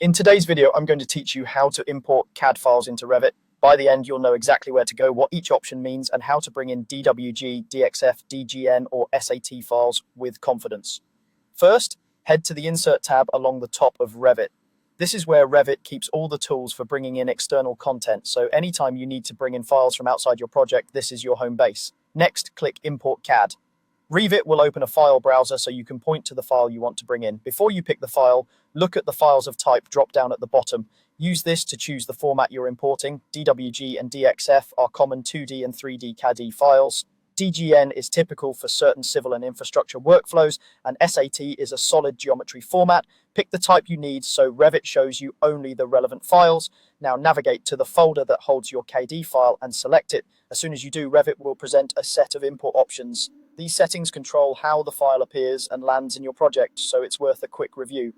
In today's video, I'm going to teach you how to import CAD files into Revit. By the end, you'll know exactly where to go, what each option means, and how to bring in DWG, DXF, DGN, or SAT files with confidence. First, head to the Insert tab along the top of Revit. This is where Revit keeps all the tools for bringing in external content, so anytime you need to bring in files from outside your project, this is your home base. Next, click Import CAD. Revit will open a file browser so you can point to the file you want to bring in. Before you pick the file, look at the files of type drop down at the bottom. Use this to choose the format you're importing. DWG and DXF are common 2D and 3D CAD files. DGN is typical for certain civil and infrastructure workflows, and SAT is a solid geometry format. Pick the type you need so Revit shows you only the relevant files. Now navigate to the folder that holds your KD file and select it. As soon as you do, Revit will present a set of import options. These settings control how the file appears and lands in your project, so it's worth a quick review.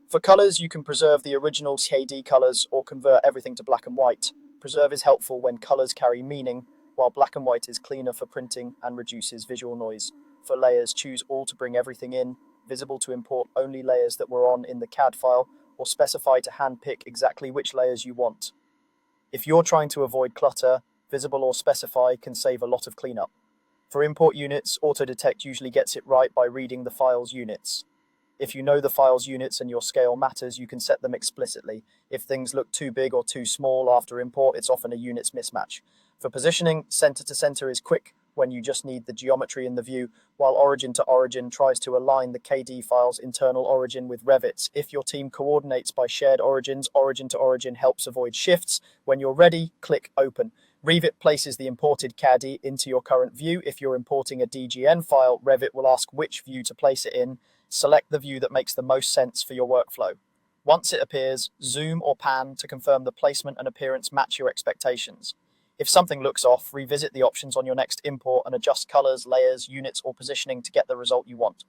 For colors, you can preserve the original KD colors or convert everything to black and white. Preserve is helpful when colors carry meaning, while black and white is cleaner for printing and reduces visual noise. For layers, choose all to bring everything in, visible to import only layers that were on in the CAD file, or specify to handpick exactly which layers you want. If you're trying to avoid clutter, visible or specify can save a lot of cleanup. For import units, AutoDetect usually gets it right by reading the file's units. If you know the file's units and your scale matters, you can set them explicitly. If things look too big or too small after import, it's often a units mismatch. For positioning, center to center is quick when you just need the geometry in the view, while origin to origin tries to align the KD file's internal origin with Revit's. If your team coordinates by shared origins, origin to origin helps avoid shifts. When you're ready, click Open. Revit places the imported CAD into your current view. If you're importing a DGN file, Revit will ask which view to place it in. Select the view that makes the most sense for your workflow. Once it appears, zoom or pan to confirm the placement and appearance match your expectations. If something looks off, revisit the options on your next import and adjust colors, layers, units, or positioning to get the result you want.